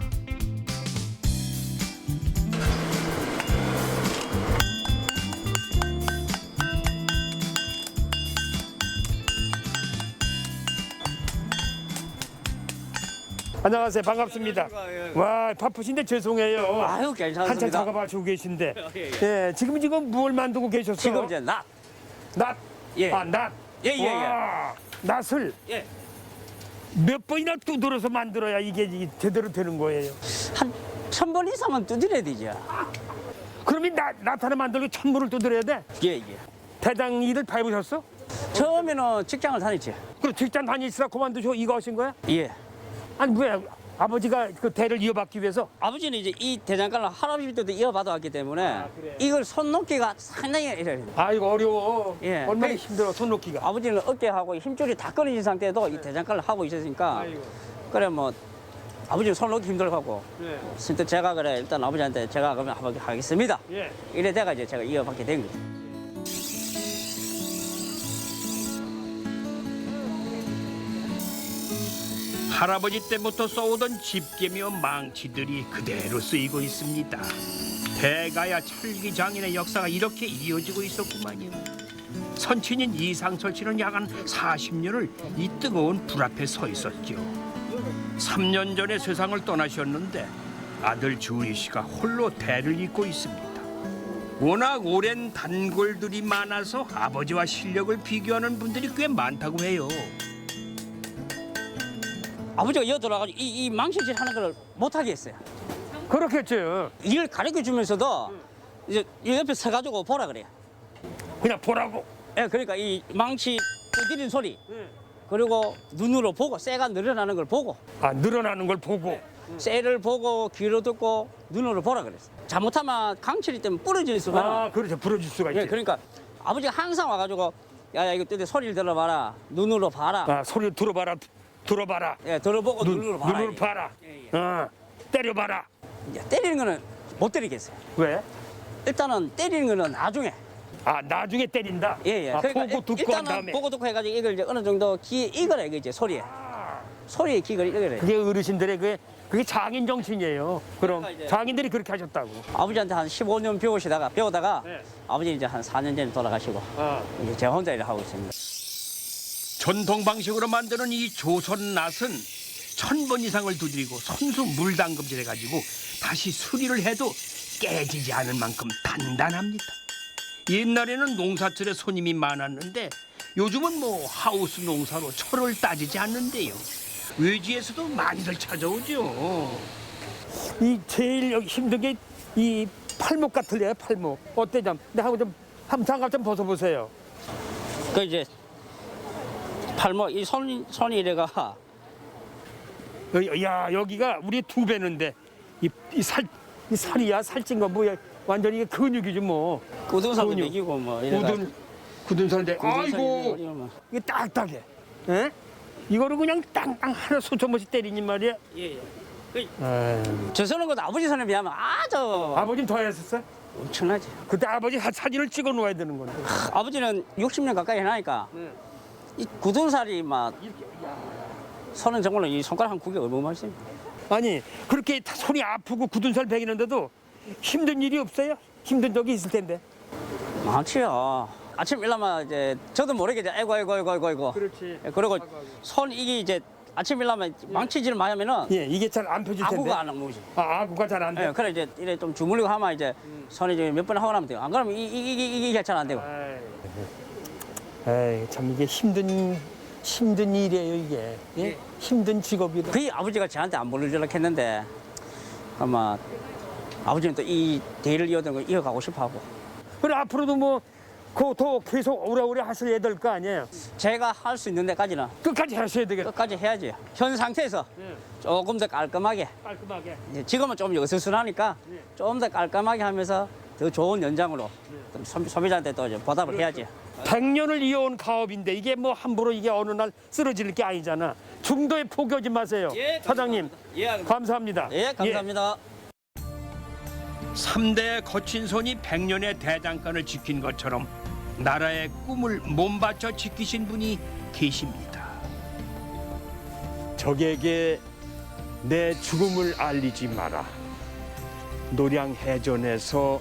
안녕하세요. 반갑습니다. 와, 바쁘신데 죄송해요. 아유, 괜찮습니다. 한참 작업 하시고 계신데. 예, 지금 뭘 만들고 계셨어요? 지금 이제 낫. 낫. 예. 아, 낫. 예, 예, 와, 낫을 예. 몇 번이나 두드려서 만들어야 이게 제대로 되는 거예요. 한 1000번 이상은 두드려야 되죠. 그럼 이 낫 하나 만들고 1000번을 두드려야 돼? 예, 예. 대장 일을 다 해보셨어? 처음에는 직장을 다녔죠. 그럼 직장 다니시다 그만두시고 이거 하신 거야? 예. 아니 왜 아버지가 그 대를 이어받기 위해서? 아버지는 이제 이 대장간을 할아버지 때도 이어받아 왔기 때문에 이걸 손 놓기가 상당히 이래요. 아 이거 어려워. 예. 얼마나 힘들어 손 놓기가. 아버지는 어깨하고 힘줄이 다 끊어진 상태에도 이 대장간을 하고 있었으니까 아이고. 그래 뭐 아버지는 손 놓기 힘들고 네. 진짜 제가 그래 일단 아버지한테 제가 그러면 한번 하겠습니다. 예. 이래 돼가 이제 제가 이어받게 된 거죠. 할아버지 때부터 써오던 집게며 망치들이 그대로 쓰이고 있습니다. 대가야 찰기장인의 역사가 이렇게 이어지고 있었구만요. 선친인 이상철 씨는 약 한 40년을 이 뜨거운 불 앞에 서 있었죠. 3년 전에 세상을 떠나셨는데 아들 주희 씨가 홀로 대를 잇고 있습니다. 워낙 오랜 단골들이 많아서 아버지와 실력을 비교하는 분들이 꽤 많다고 해요. 아버지가 이어 들어와가지고 이 망치질 하는 걸 못하게 했어요. 그렇겠죠. 이걸 가르쳐 주면서도 이제 이 옆에 서가지고 보라 그래요. 그냥 보라고. 예, 그러니까 이 망치 두드리는 소리 그리고 눈으로 보고 쇠가 늘어나는 걸 보고 아 늘어나는 걸 보고. 쇠를 보고 귀로 듣고 눈으로 보라 그랬어요. 잘못하면 강철이 때문에 부러질 수가 있어요. 아 그렇죠. 부러질 수가 있지. 예, 그러니까 아버지가 항상 와가지고 야 이거 뜨대 소리를 들어봐라 눈으로 봐라. 아 소리 들어봐라. 들어봐라. 예, 들어보고 눈으로 봐라. 눈으로 봐라. 예, 예. 때려봐라. 이제 때리는 거는 못 때리겠어요. 왜? 일단은 때리는 거는 나중에. 아 나중에 때린다. 예, 예. 아, 그러니까 보고 듣고 일단은 한 다음에. 보고 듣고 해가지고 이걸 이제 어느 정도 귀에 익어라 이거 이제 소리에. 소리에 귀를 익어라. 그게 어르신들의 그게 장인 정신이에요. 그럼 그러니까 이제- 장인들이 그렇게 하셨다고. 아버지한테 한 15년 배우다가 네. 아버지 이제 한 4년 전에 돌아가시고 이제 제 혼자 일을 하고 있습니다. 전통 방식으로 만드는 이 조선 낫은 1000번 이상을 두드리고 손수 물담금질 해가지고 다시 수리를 해도 깨지지 않을 만큼 단단합니다. 옛날에는 농사철에 손님이 많았는데 요즘은 뭐 하우스 농사로 철을 따지지 않는데요. 외지에서도 많이들 찾아오죠. 이 제일 여기 힘든 게 이 팔목 같을래요, 팔목. 어때 좀? 근데 한번 장갑 좀 벗어보세요. 그 이제 팔목 이 손이 이래가 야 여기가 우리 2배는데 이 살이야 살찐 거 뭐야 완전히 이게 근육이지 뭐. 우둔살도 근육. 먹이고 뭐 이래가 굳은 살인데 굳은 아이고 살이 뭐. 이게 딱딱해. 에? 이거를 그냥 땅땅 하나 수천번씩 때리니 말이야. 예. 에이, 저 서는 것도 아버지 손에 비하면 아주 아버지는 더 했었어? 엄청나지. 그때 아버지 사진을 찍어 놓아야 되는 건데. 아버지는 60년 가까이 해나니까 이 굳은 살이 막 손은 정말로 이 손가락 한 9개 어마어마했습니다. 아니 그렇게 다 손이 아프고 굳은 살 베기는데도 힘든 일이 없어요? 힘든 적이 있을 텐데. 많지요. 아침 일어나면 이제 저도 모르게 이제 아이고. 그렇지. 예, 그리고 손 이게 이제 아침 일어나면 망치질을 많이 하면은 예, 이게 잘 안 펴질 텐데. 아구가 안 나오지. 아구가 잘 안 돼. 예, 그래 이제 이래 좀 주물리고 하면 이제 손이 이제 몇 번 하고 나면 돼요. 안 그러면 이게 잘 안 되고. 에이, 참 이게 힘든 일이에요 이게. 예? 힘든 직업이다. 거의 아버지가 저한테 안 보내주려고 했는데 아마 아버지는 또 이 대를 이어던 걸 이어가고 싶어하고 그래 앞으로도 뭐 그더 계속 오래오래 하셔야 될 거 아니에요. 제가 할 수 있는 데까지는 끝까지 하셔야 되겠다. 끝까지 해야지. 현 상태에서 조금 더 깔끔하게. 깔끔하게. 이제 지금은 좀 어수선하니까 좀 더 깔끔하게 하면서 더 좋은 연장으로 또 소비자한테 또 이제 보답을 해야지. 100년을 이어온 가업인데 이게 뭐 함부로 이게 어느 날 쓰러질 게 아니잖아. 중도에 포기하지 마세요. 예, 사장님 감사합니다. 예, 감사합니다. 3대 거친 손이 100년의 대장간을 지킨 것처럼 나라의 꿈을 몸바쳐 지키신 분이 계십니다. 적에게 내 죽음을 알리지 마라. 노량해전에서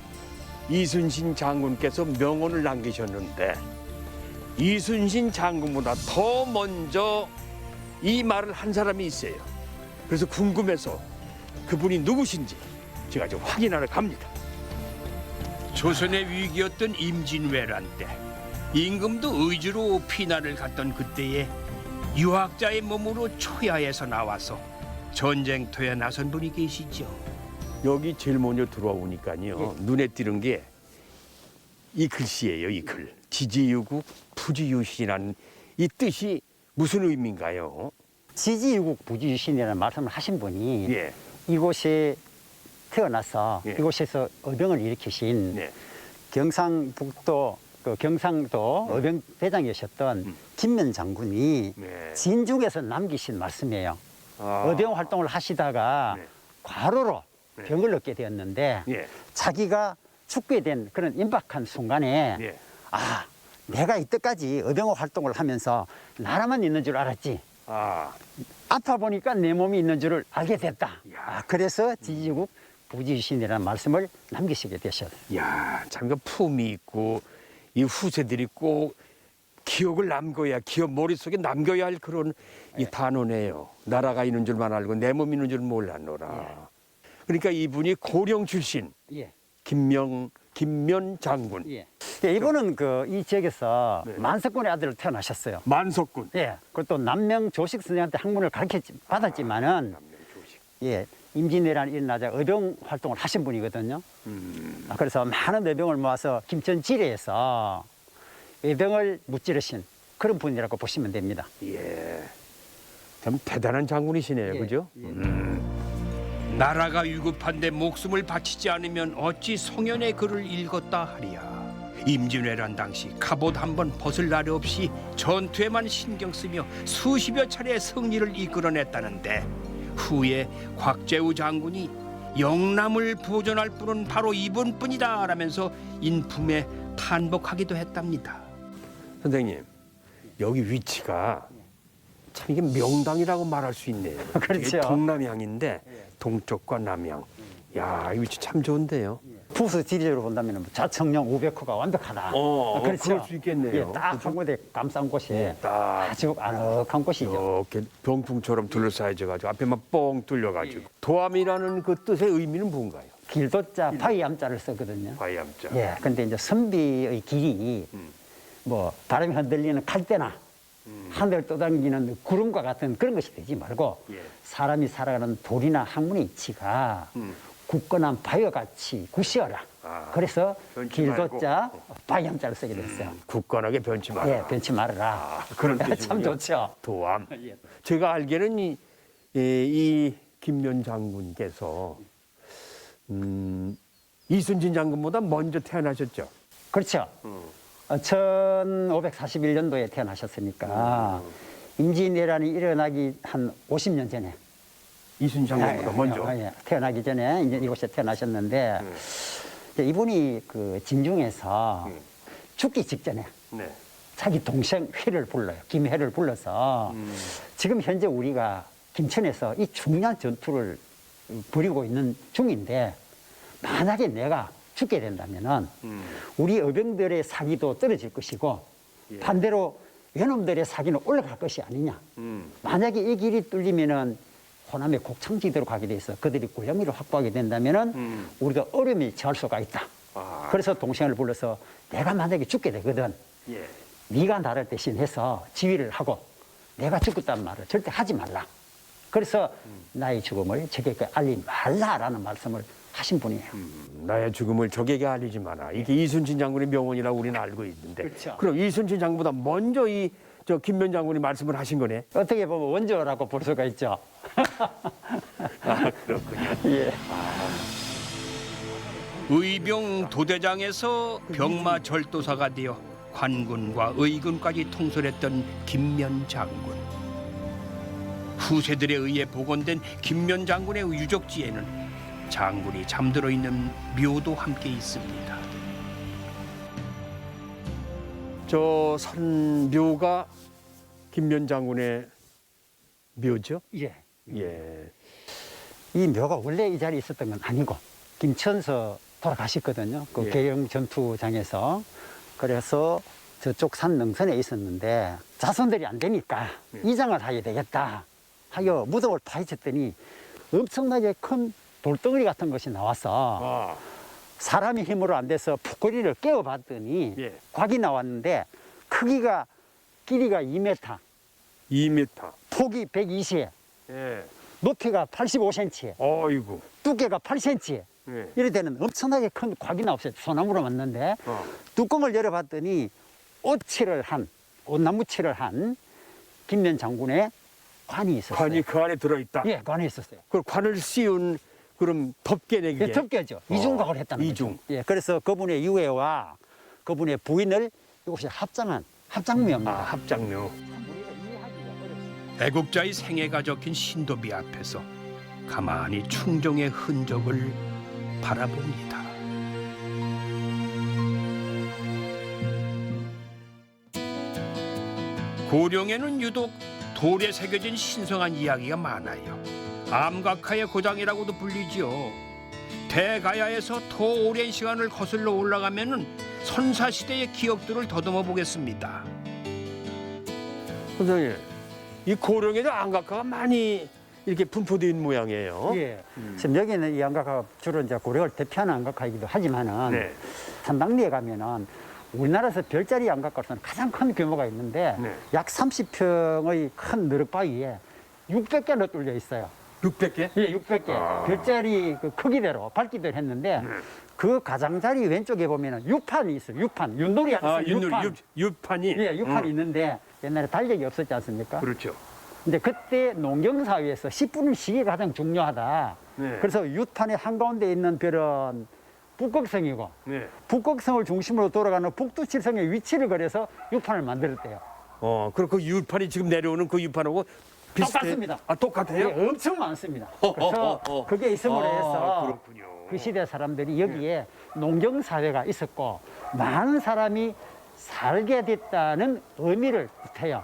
이순신 장군께서 명언을 남기셨는데 이순신 장군보다 더 먼저 이 말을 한 사람이 있어요. 그래서 궁금해서 그분이 누구신지 제가 좀 확인하러 갑니다. 조선의 위기였던 임진왜란 때 임금도 의주로 피난을 갔던 그때에 유학자의 몸으로 초야에서 나와서 전쟁터에 나선 분이 계시죠. 여기 제일 먼저 들어오니까요 눈에 띄는 게 이 글씨예요. 이 글 지지유국 부지유신이라는 이 뜻이 무슨 의미인가요? 지지유국 부지유신이라는 말씀을 하신 분이 예, 이곳에 태어나서 예. 이곳에서 의병을 일으키신 네. 경상북도 경상도 의병 대장이셨던 김면 장군이 네. 진중에서 남기신 말씀이에요. 아. 의병 활동을 하시다가 네. 과로로 병을 얻게 되었는데 예, 자기가 죽게 된 그런 임박한 순간에 예. 아, 내가 이때까지 의병 활동을 하면서 나라만 있는 줄 알았지. 아, 아파 보니까 내 몸이 있는 줄을 알게 됐다. 그래서 지지국 부지유신이라는 말씀을 남기시게 되셨어요. 야, 참 그 품이 있고 이 후세들이 꼭 기억을 남겨야 기억 머릿속에 남겨야 할 그런 이 단어네요. 나라가 있는 줄만 알고 내 몸 있는 줄 몰랐노라. 그러니까 이분이 고령 출신 예. 김면 장군. 예. 이분은 이 지역에서 네. 만석군의 아들로 태어나셨어요. 만석군. 예. 그것도 남명 조식 선생한테 학문을 받았지만은 예. 임진왜란이 일어나자 의병 활동을 하신 분이거든요. 그래서 많은 의병을 모아서 김천지례에서 의병을 무찌르신 그런 분이라고 보시면 됩니다. 예. 참 대단한 장군이시네요. 예. 그죠? 나라가 위급한데 목숨을 바치지 않으면 어찌 송연의 글을 읽었다 하리야. 임진왜란 당시 갑옷 한 번 벗을 날 없이 전투에만 신경 쓰며 수십여 차례 승리를 이끌어냈다는데 후에 곽재우 장군이 영남을 보존할 분은 바로 이분뿐이다라면서 인품에 탄복하기도 했답니다. 선생님, 여기 위치가 참 이게 명당이라고 말할 수 있네요. 그렇죠. 이게 동남향인데 동쪽과 남향. 야, 이 위치 참 좋은데요. 부수 지리적으로 본다면 좌청령 우백호가 완벽하다. 그럴 수 있겠네요. 예, 딱 한 군데 감싼 곳이 딱 아주 아늑한 곳이죠. 이렇게 병풍처럼 둘러싸여져 가지고 앞에만 뻥 뚫려 가지고 도암이라는 그 뜻의 의미는 뭔가요? 길도자 바위암자를 쓰거든요. 바이암자. 예, 근데 이제 선비의 길이 뭐 바람이 흔들리는 칼대나 하늘 떠당기는 구름과 같은 그런 것이 되지 말고 예. 사람이 살아가는 돌이나 학문의 이치가 굳건한 바위와 같이 굳시어라. 그래서 변치 길도자 바위암자를 쓰게 됐어요. 굳건하게 변치 마라. 예, 변치 말아라. 그런 참 뜻이군요. 좋죠. 도암. 예. 제가 알기에는 이 김면 장군께서 이순신 장군보다 먼저 태어나셨죠. 그렇죠. 1541년도에 태어나셨으니까 임진왜란이 일어나기 한 50년 전에 이순신 장군보다 먼저. 태어나기 전에 이제 이곳에 태어나셨는데 이제 이분이 그 진중에서 죽기 직전에 네. 자기 동생 회를 불러요. 김회를 불러서 지금 현재 우리가 김천에서 이 중요한 전투를 벌이고 있는 중인데 만약에 내가 죽게 된다면은 우리 의병들의 사기도 떨어질 것이고 반대로 외놈들의 사기는 올라갈 것이 아니냐. 만약에 이 길이 뚫리면은 호남의 곡창지대로 가게 돼 있어. 그들이 군량미를 확보하게 된다면은 우리가 어려움이 처할 수가 있다. 그래서 동생을 불러서 내가 만약에 죽게 되거든. 예. 네가 나를 대신해서 지휘를 하고 내가 죽었다는 말을 절대 하지 말라. 그래서 나의 죽음을 적에게 알리지 말라라는 말씀을 하신 분이에요. 나의 죽음을 적에게 알리지 마라. 이게 이순신 장군의 명언이라고 우리는 알고 있는데. 그렇죠. 그럼 이순신 장군보다 먼저 저 김면 장군이 말씀을 하신 거네. 어떻게 보면 원조라고 볼 수가 있죠. 그렇군요. 예. 의병 도대장에서 병마 절도사가 되어 관군과 의군까지 통솔했던 김면 장군. 후세들에 의해 복원된 김면 장군의 유적지에는 장군이 잠들어 있는 묘도 함께 있습니다. 저 산묘가 김면 장군의 묘죠? 예. 예. 이 묘가 원래 이 자리에 있었던 건 아니고 김천서 돌아가셨거든요. 그 예. 계영 전투장에서. 그래서 저쪽 산 능선에 있었는데 자손들이 안 되니까 이장을 하게 되겠다 하여 무덤을 파헤쳤더니 엄청나게 큰 돌덩어리 같은 것이 나와서 사람의 힘으로 안 돼서 푹거리를 깨워봤더니 예. 곽이 나왔는데 크기가 길이가 2m, 2m. 폭이 120, 예. 높이가 85cm, 어이구. 두께가 8cm. 예. 이래 되는 엄청나게 큰 곽이 나왔어요. 소나무로 만났는데 뚜껑을 열어봤더니 옷나무칠을 한 김면 장군의 관이 있었어요. 관이 그 안에 들어있다. 예, 관이 있었어요. 그 관을 씌운 그럼 덮개내기에. 예, 덮개죠. 이중각을 했다는 이중. 거죠. 예, 그래서 그분의 유해와 그분의 부인을 이곳에 합장한 합장묘입니다. 합장묘. 애국자의 생애가 적힌 신도비 앞에서 가만히 충정의 흔적을 바라봅니다. 고령에는 유독 돌에 새겨진 신성한 이야기가 많아요. 암각하의 고장이라고도 불리지요. 대가야에서 더 오랜 시간을 거슬러 올라가면은 선사시대의 기억들을 더듬어 보겠습니다. 선생님, 이 고령에도 안각화가 많이 이렇게 분포되어 있는 모양이에요. 예. 지금 여기는 이 안각화가 주로 이제 고려를 대표하는 안각화이기도 하지만은 네. 산당리에 가면은 우리나라에서 별자리 안각화로서는 가장 큰 규모가 있는데 네. 약 30평의 큰 너럭바위에 600개나 뚫려 있어요. 600개? 예, 600개. 별자리 그 크기대로 밝기대로 했는데 그 가장자리 왼쪽에 보면은 유판이 있어요. 유판. 윷놀이 하는 유판. 유판이. 예, 유판이 있는데 옛날에 달력이 없었지 않습니까? 그렇죠. 근데 그때 농경사회에서 10분의 시기가 가장 중요하다. 네. 그래서 유탄의 한가운데 있는 별은 북극성이고 네. 북극성을 중심으로 돌아가는 북두칠성의 위치를 그려서 유판을 만들었대요. 그리고 그 유판이 지금 내려오는 그 유판하고 똑같습니다. 아, 똑같아요? 예, 엄청 많습니다. 그래서 그게 있음으로 해서 그렇군요. 그 시대 사람들이 여기에 농경 사회가 있었고 많은 사람이 살게 됐다는 의미를 뜻해요.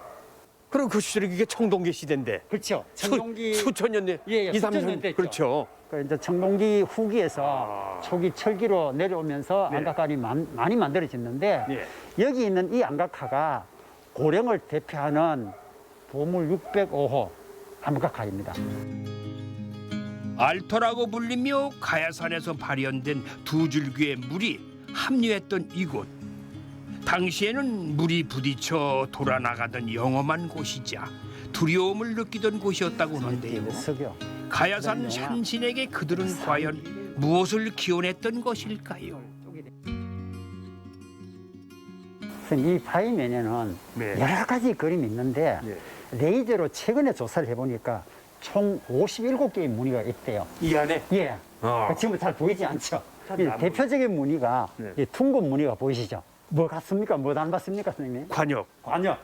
그럼 그 시절에 이게 청동기 시대인데. 그렇죠. 청동기 수천 년 내. 예, 예, 2, 3천 수천 년 년 됐죠. 그렇죠. 그 이제 청동기 후기에서 초기 철기로 내려오면서 네. 안각화가 많이 만들어졌는데 예. 여기 있는 이 안각화가 고령을 대표하는 보물 605호 안각화입니다. 알터라고 불리며 가야산에서 발현된 두 줄기의 물이 합류했던 이곳. 당시에는 물이 부딪혀 돌아나가던 영험한 곳이자 두려움을 느끼던 곳이었다고 하는데요. 석유. 가야산 산신에게 그들은 과연 무엇을 기원했던 것일까요? 이 바위면에는 네. 여러 가지 그림이 있는데 네. 레이저로 최근에 조사를 해보니까 총 57개의 무늬가 있대요. 이 안에 예. 지금 잘 보이지 않죠? 이 대표적인 무늬가 네. 이 둥근 무늬가 보이시죠? 뭐 같습니까? 뭐 닮았습니까, 선생님? 관역. 관역.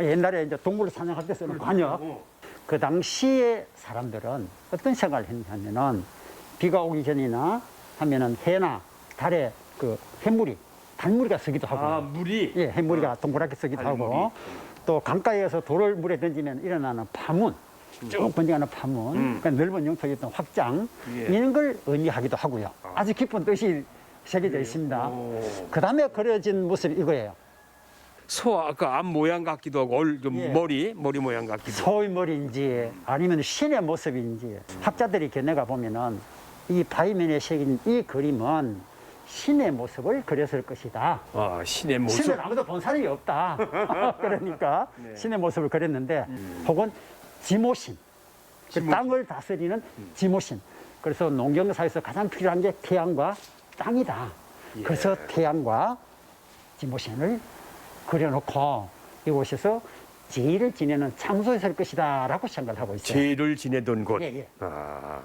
옛날에 이제 동물을 사냥할 때 쓰는 관역. 그 당시에 사람들은 어떤 생각을 했냐면은 비가 오기 전이나 하면은 해나 달에 그 해물이 단무리가 쓰기도 하고. 아, 물이. 예, 해물이가 동그랗게 쓰기도 하고. 또 강가에서 돌을 물에 던지면 일어나는 파문. 쭉 번져가는 파문. 그러니까 넓은 영토의 어떤 확장. 예. 이런 걸 의미하기도 하고요. 아주 깊은 뜻이 새겨져 있습니다. 그 다음에 그려진 모습이 이거예요. 소 아까 앞 모양 같기도 하고 좀 예. 머리 모양 같기도. 소의 머리인지 아니면 신의 모습인지 학자들이 겨내가 보면은 이 바위면에 새긴 이 그림은 신의 모습을 그렸을 것이다. 아, 신의 모습. 신을 아무도 본 사람이 없다. 그러니까 신의 모습을 그렸는데 혹은 지모신, 그 땅을 다스리는 지모신. 그래서 농경사에서 가장 필요한 게 태양과 땅이다. 그래서 태양과 지모신을 그려놓고 이곳에서 제의를 지내는 장소였을 것이다 라고 생각을 하고 있어요. 제를 지내던 곳. 예, 예. 아,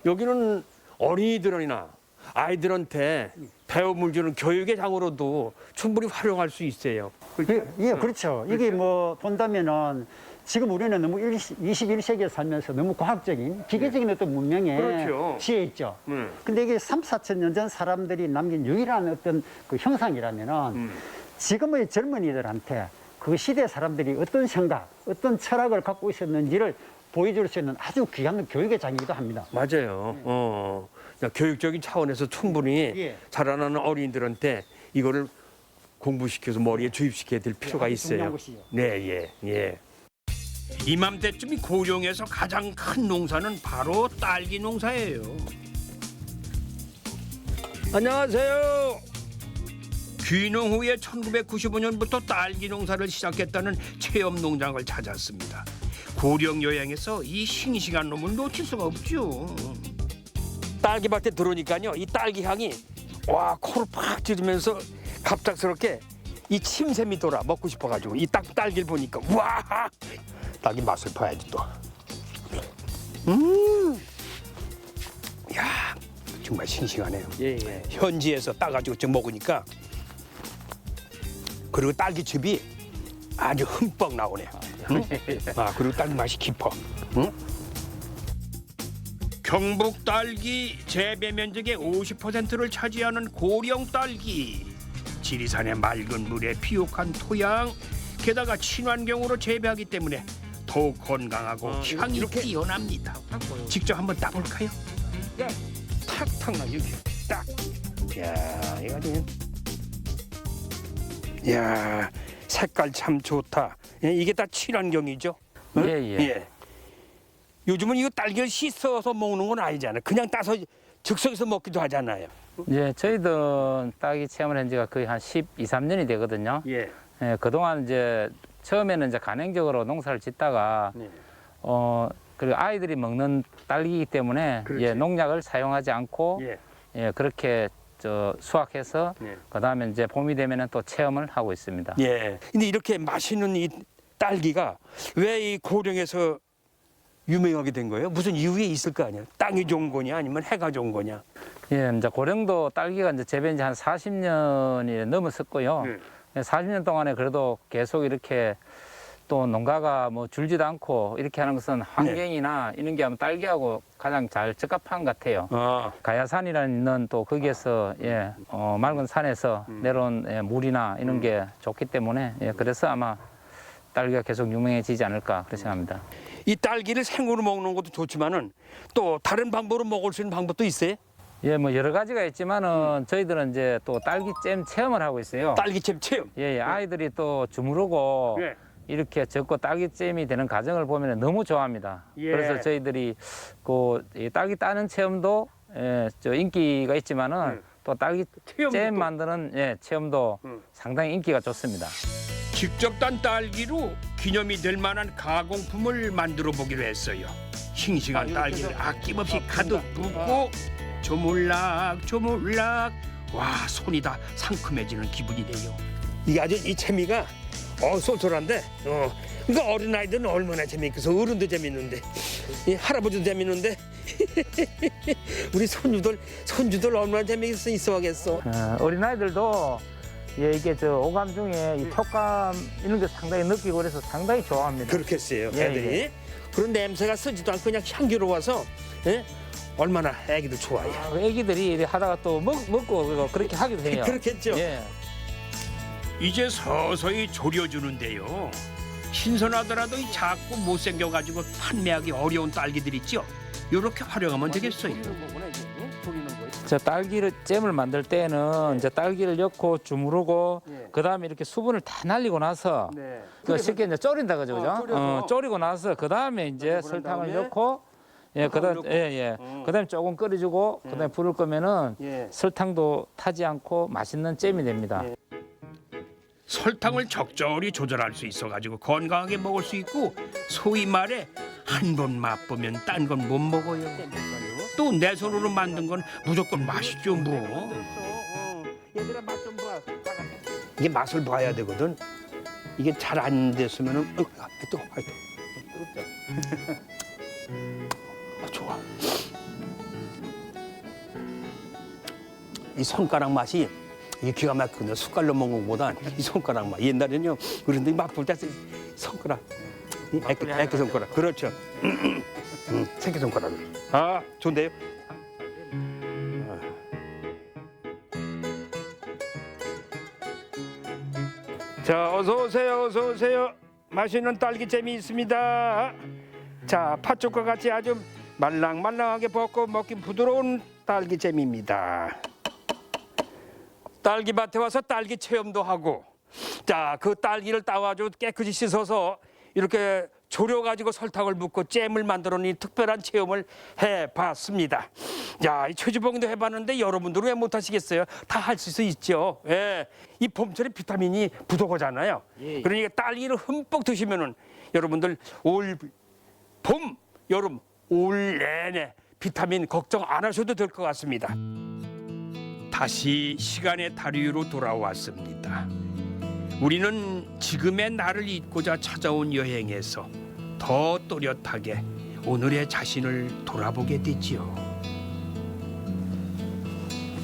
여기는 어린이들이나 아이들한테 배움을 주는 교육의 장으로도 충분히 활용할 수 있어요. 예, 그렇죠. 이게 뭐 본다면은 지금 우리는 너무 21세기에 살면서 너무 과학적인 기계적인 어떤 문명에 그렇죠. 취해 있죠. 근데 이게 3, 4천 년 전 사람들이 남긴 유일한 어떤 그 형상이라면은 지금의 젊은이들한테 그 시대 사람들이 어떤 생각, 어떤 철학을 갖고 있었는지를 보여줄 수 있는 아주 귀한 교육의 장이기도 합니다. 맞아요. 교육적인 차원에서 충분히 예. 자라나는 어린이들한테 이거를 공부시켜서 머리에 주입시켜야 될 필요가 아주 있어요. 중요한 것이죠. 네, 예, 예. 이맘때쯤이 고령에서 가장 큰 농사는 바로 딸기 농사예요. 안녕하세요. 귀농 후에 1995년부터 딸기 농사를 시작했다는 체험 농장을 찾았습니다. 고령 여행에서 이 싱싱한 놈을 놓칠 수가 없죠. 딸기밭에 들어오니까요, 이 딸기 향이 와 코를 팍 찌르면서 갑작스럽게 이 침샘이 돌아 먹고 싶어가지고 이 딸기를 보니까 와 딸기 맛을 봐야지 또. 야, 정말 싱싱하네요. 예, 예. 현지에서 따가지고 지금 먹으니까 그리고 딸기즙이 아주 흠뻑 나오네. 응? 아, 그리고 딸기 맛이 깊어. 응? 경북 딸기 재배 면적의 50%를 차지하는 고령 딸기. 지리산의 맑은 물에 비옥한 토양, 게다가 친환경으로 재배하기 때문에 더욱 건강하고 향이 뛰어납니다. 직접 한번 따볼까요? 탁탁 나 이렇게 딱. 야, 이거 좀. 야, 색깔 참 좋다. 예, 이게 다 친환경이죠? 응? 예. 요즘은 이거 딸기를 씻어서 먹는 건 아니잖아요. 그냥 따서 즉석에서 먹기도 하잖아요. 예, 저희도 딸기 체험을 한 지가 거의 한 12, 13년이 되거든요. 예. 예, 그동안 이제 처음에는 이제 간행적으로 농사를 짓다가 네. 그리고 아이들이 먹는 딸기이기 때문에 그렇지. 예, 농약을 사용하지 않고 예. 예, 그렇게 수확해서 네. 그다음에 이제 봄이 되면은 또 체험을 하고 있습니다. 예. 근데 이렇게 맛있는 이 딸기가 왜 이 고령에서 유명하게 된 거예요? 무슨 이유가 있을 거 아니에요? 땅이 좋은 거냐 아니면 해가 좋은 거냐? 예, 이제 고령도 딸기가 이제 재배한 지 한 40년이 넘었었고요. 네. 예, 40년 동안에 그래도 계속 이렇게 또 농가가 뭐 줄지도 않고 이렇게 하는 것은 환경이나 이런 게 하면 딸기하고 가장 잘 적합한 것 같아요. 가야산이라는 있는 또 거기에서 맑은 산에서 내려온 물이나 이런 게 좋기 때문에 그래서 아마 딸기가 계속 유명해지지 않을까 그렇게 생각합니다. 이 딸기를 생으로 먹는 것도 좋지만은 또 다른 방법으로 먹을 수 있는 방법도 있어요? 예, 뭐 여러 가지가 있지만은 저희들은 이제 또 딸기잼 체험을 하고 있어요. 딸기잼 체험. 예, 아이들이 또 주무르고 예. 이렇게 적고 딸기잼이 되는 과정을 보면 너무 좋아합니다. 예. 그래서 저희들이 이 딸기 따는 체험도 저 인기가 있지만은 또 딸기잼 만드는 체험도 상당히 인기가 좋습니다. 직접 딴 딸기로 기념이 될 만한 가공품을 만들어 보기로 했어요. 싱싱한 딸기를 아낌없이 가득 붓고 조물락 와 손이 다 상큼해지는 기분이네요. 이게 아주 이 재미가 쏠쏠한데 그러니까 어린 아이들은 얼마나 재미있어서 어른도 재밌는데 이 할아버지도 재밌는데 우리 손주들 얼마나 재미있어하겠어. 어린아이들도 이게 저 오감 중에 이 촉감 이런 게 상당히 느끼고 그래서 상당히 좋아합니다. 그렇겠어요. 예, 애들이 예. 그런 냄새가 쓰지도 않고 그냥 향기로워서 얼마나 애기도 좋아요. 애기들이 이렇게 하다가 또 먹고 그렇게 하기도 해요. 그렇겠죠. 예. 이제 서서히 졸여주는데요. 신선하더라도 이 작고 못생겨가지고 판매하기 어려운 딸기들 있죠. 이렇게 활용하면 되겠어요. 저 딸기를 잼을 만들 때는 이제 딸기를 넣고 주무르고 그다음에 이렇게 수분을 다 날리고 나서 그 쉽게 이제 졸인다 그죠, 그죠? 졸이고 나서 그다음에 이제 설탕을 넣고 그다음에 조금 끓여주고 그다음에 불을 끄면은 설탕도 타지 않고 맛있는 잼이 됩니다. 설탕을 적절히 조절할 수 있어가지고 건강하게 먹을 수 있고 소위 말해 한 번 맛보면 딴 건 못 먹어요. 또 내 손으로 만든 건 무조건 맛있죠 뭐. 얘들아 맛 좀 봐. 이게 맛을 봐야 되거든. 이게 잘 안 됐으면은 뜨거. 좋아. 이 손가락 맛이 이게 기가 막히네. 숟갈로 먹는 것보다 이 손가락 맛. 옛날에는요 어른들이 맛볼 때 손가락, 애기 손가락. 그렇죠. 새끼 손가락. 아 좋은데요. 자, 어서 오세요. 맛있는 딸기잼이 있습니다. 자, 팥죽과 같이 아주 말랑말랑하게 볶고 먹기 부드러운 딸기잼입니다. 딸기밭에 와서 딸기 체험도 하고, 자, 그 딸기를 따가지고 깨끗이 씻어서 이렇게 졸여가지고 설탕을 붓고 잼을 만들어낸 특별한 체험을 해봤습니다. 야, 이 최주봉도 해봤는데 여러분들은 왜 못하시겠어요? 다 할 수 있죠. 예, 이 봄철에 비타민이 부족하잖아요. 그러니까 딸기를 흠뻑 드시면은 여러분들 봄, 여름, 올 내내 비타민 걱정 안 하셔도 될 것 같습니다. 다시 시간의 다리로 돌아왔습니다. 우리는 지금의 나를 잊고자 찾아온 여행에서 더 또렷하게 오늘의 자신을 돌아보게 되지요.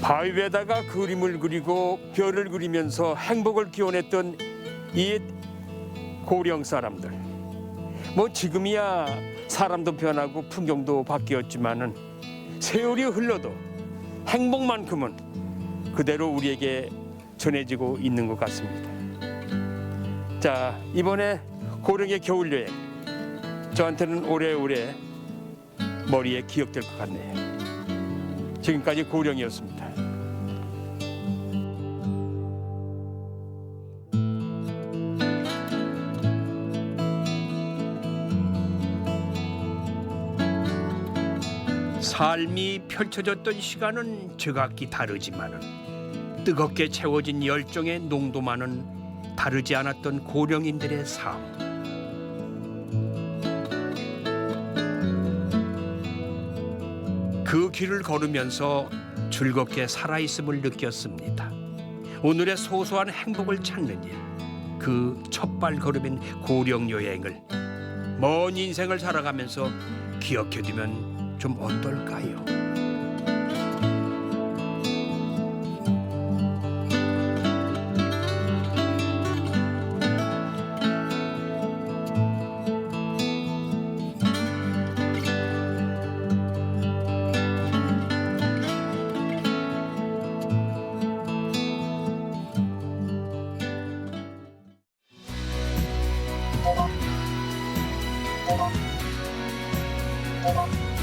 바위 위에다가 그림을 그리고 별을 그리면서 행복을 기원했던 이 고령 사람들. 뭐 지금이야 사람도 변하고 풍경도 바뀌었지만은 세월이 흘러도 행복만큼은 그대로 우리에게 전해지고 있는 것 같습니다. 자, 이번에 고령의 겨울 여행 저한테는 오래오래 머리에 기억될 것 같네요. 지금까지 고령이었습니다. 삶이 펼쳐졌던 시간은 저각기 다르지만은 뜨겁게 채워진 열정의 농도만은 다르지 않았던 고령인들의 삶. 그 길을 걸으면서 즐겁게 살아있음을 느꼈습니다. 오늘의 소소한 행복을 찾는 일, 그 첫발 걸음인 고령 여행을 먼 인생을 살아가면서 기억해두면 좀 어떨까요? 네.